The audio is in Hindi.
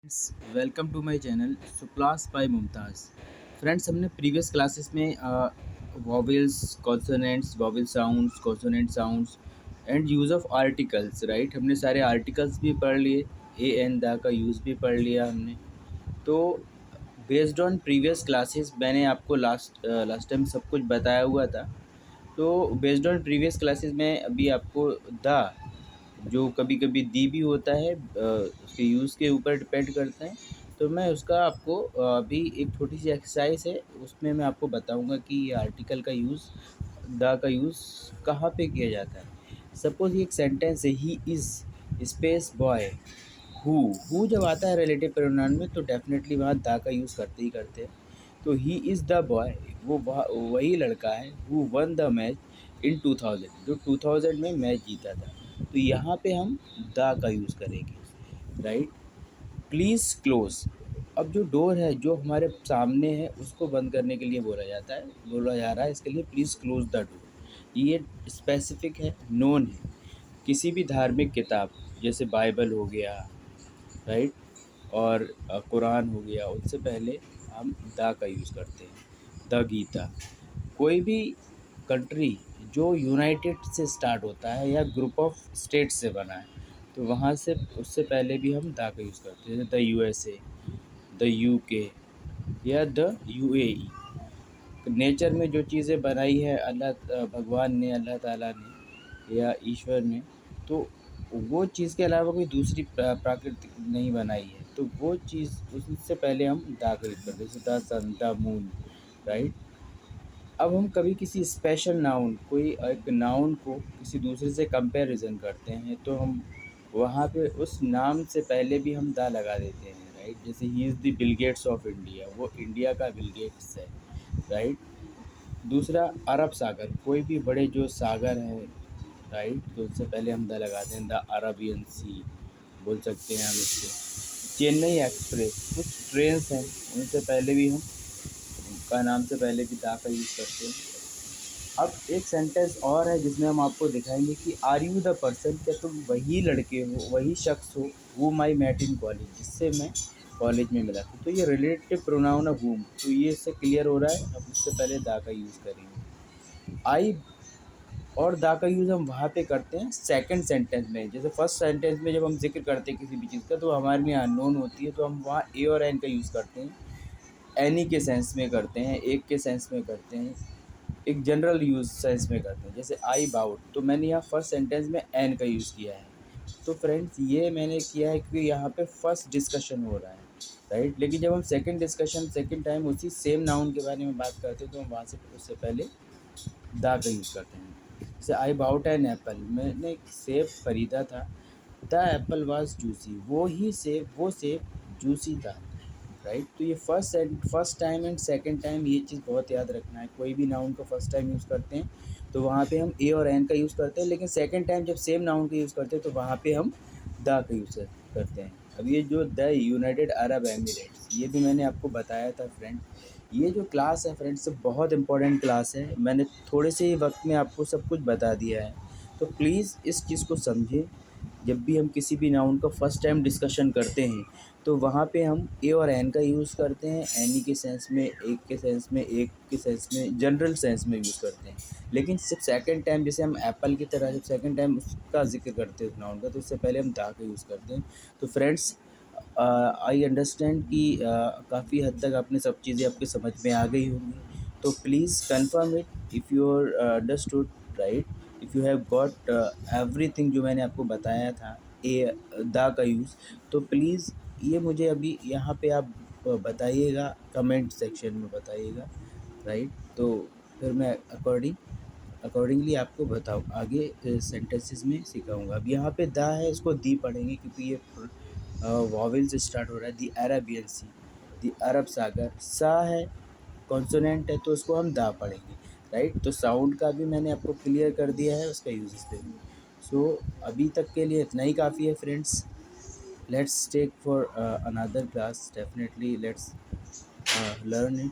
वेलकम टू माय चैनल सुप्लास बाय मुमताज़। फ्रेंड्स, हमने प्रीवियस क्लासेस में vowels, consonants, vowel sounds, consonant sounds and use of articles, right. हमने सारे आर्टिकल्स भी पढ़ लिए, ए एन दा का यूज़ भी पढ़ लिया हमने। तो बेस्ड ऑन प्रीवियस क्लासेस मैंने आपको लास्ट टाइम सब कुछ बताया हुआ था। तो बेस्ड ऑन प्रीवियस क्लासेस में अभी आपको द जो कभी-कभी दी भी होता है, उसके यूज़ के ऊपर डिपेंड करता है। तो मैं उसका आपको अभी एक छोटी-सी एक्सरसाइज़ है, उसमें मैं आपको बताऊँगा कि ये आर्टिकल का यूज़, द का यूज़ कहाँ पे किया जाता है। सपोज़ ये एक सेंटेंस है, ही इज़ स्पेस बॉय हू जब आता है रिलेटिव प्रोनाउन में तो डेफ़िनेटली वहाँ द का यूज़ करते ही करते हैं। तो ही इज़ द बॉय, वो वही लड़का है हू वन द मैच इन 2000, जो 2000 में मैच जीता था। तो यहाँ पे हम द का यूज़ करेंगे, राइट। प्लीज़ क्लोज, अब जो डोर है जो हमारे सामने है उसको बंद करने के लिए बोला जा रहा है, इसके लिए प्लीज़ क्लोज द डोर। ये स्पेसिफिक है, नोन है। किसी भी धार्मिक किताब जैसे बाइबल हो गया, राइट, और कुरान हो गया, उससे पहले हम द का यूज़ करते हैं। द गीता, कोई भी कंट्री जो यूनाइटेड से स्टार्ट होता है या ग्रुप ऑफ स्टेट्स से बना है तो वहाँ से उससे पहले भी हम द का यूज़ करते हैं। द यूएसए, द यूके या द यूएई। नेचर में जो चीज़ें बनाई है भगवान ने, अल्लाह ताला ने या ईश्वर ने, तो वो चीज़ के अलावा कोई दूसरी प्राकृतिक नहीं बनाई है, तो वो चीज़ उससे पहले हम द का यूज़ करते हैं, जैसे the sun, the moon, right. अब हम कभी किसी स्पेशल नाउन, कोई एक नाउन को किसी दूसरे से कंपैरिजन करते हैं तो हम वहाँ पे उस नाम से पहले भी हम द लगा देते हैं, राइट। जैसे he is the Bill Gates of India, वो इंडिया का बिल गेट्स है, राइट। दूसरा, अरब सागर, कोई भी बड़े जो सागर हैं, राइट, तो उससे पहले हम द लगाते हैं, द अरबियन सी बोल सकते हैं हम इसको। चेन्नई एक्सप्रेस, कुछ ट्रेन्स हैं उनसे पहले भी हम का नाम से पहले भी द का यूज़ करते हैं। अब एक सेंटेंस और है जिसमें हम आपको दिखाएंगे कि आर यू द पर्सन, क्या तुम वही लड़के हो, वही शख्स हो who I met in college, जिससे मैं कॉलेज में मिला था। तो ये रिलेटिव प्रोनाउन है whom, तो ये इससे क्लियर हो रहा है। अब इससे पहले द का यूज़ करेंगे। आई और द का यूज़ हम वहाँ पे करते हैं सेकंड सेंटेंस में। जैसे फर्स्ट सेंटेंस में जब हम जिक्र करते हैं किसी भी चीज़ का तो हमारे लिए अननोन होती है, तो हम वहाँ ए और एन का यूज़ करते हैं। एनी के सेंस में करते हैं, एक के सेंस में करते हैं, एक जनरल यूज़ सेंस में करते हैं। जैसे आई बाउट, तो मैंने यहाँ फर्स्ट सेंटेंस में एन का यूज़ किया है। तो फ्रेंड्स, ये मैंने किया है क्योंकि यहाँ पे फर्स्ट डिस्कशन हो रहा है, राइट। लेकिन जब हम सेकंड टाइम उसी सेम नाउन के बारे में बात करते हैं तो हम वहाँ से उससे पहले द का यूज़ करते हैं। जैसे आई बाउट एन एप्पल, मैंने एक सेब खरीदा था। द एप्पल वाज जूसी, वो सेब जूसी था, राइट। तो ये first time and second time, ये चीज़ बहुत याद रखना है। कोई भी नाउन को फर्स्ट टाइम यूज़ करते हैं तो वहाँ पे हम ए और एन का यूज़ करते हैं, लेकिन सेकंड टाइम जब सेम नाउन का यूज़ करते हैं तो वहाँ पे हम द का यूज़ करते हैं। अब ये जो द यूनाइटेड अरब एमिरेट्स, ये भी मैंने आपको बताया था फ्रेंड। ये जो क्लास है फ्रेंड्स, बहुत इंपॉर्टेंट क्लास है। मैंने थोड़े से ही वक्त में आपको सब कुछ बता दिया है, तो प्लीज़ इस चीज़ को समझें। जब भी हम किसी भी नाउन का फर्स्ट टाइम डिस्कशन करते हैं तो वहाँ पे हम ए और एन का यूज़ करते हैं, एनी के सेंस में, एक के सेंस में, जनरल सेंस में यूज़ करते हैं। लेकिन जब सेकंड टाइम, जैसे हम एप्पल की तरह जब सेकंड टाइम उसका ज़िक्र करते हैं उस नाउन का, तो उससे पहले हम द का यूज़ करते हैं। तो फ्रेंड्स, आई अंडरस्टैंड कि काफ़ी हद तक आपने सब चीज़ें आपके समझ में आ गई होंगी। तो please confirm it if you are understood, right. If you have got everything जो मैंने आपको बताया था द का यूज़, तो प्लीज़ ये मुझे अभी यहाँ पे आप बताइएगा, कमेंट सेक्शन में बताइएगा, राइट। तो फिर मैं अकॉर्डिंगली आपको बताऊँ आगे सेंटेंसेस में सिखाऊंगा। अब यहाँ पे द है, इसको दी पढ़ेंगे क्योंकि ये वॉवेल से स्टार्ट हो रहा है। दी अरेबियन सी, दी अरब सागर। सा है, कॉन्सोनेंट है, तो उसको हम द पढ़ेंगे, राइट। तो साउंड का भी मैंने आपको क्लियर कर दिया है, उसका यूज़ पे भी। सो अभी तक के लिए इतना ही काफ़ी है friends. Let's take for another class, definitely let's learn it.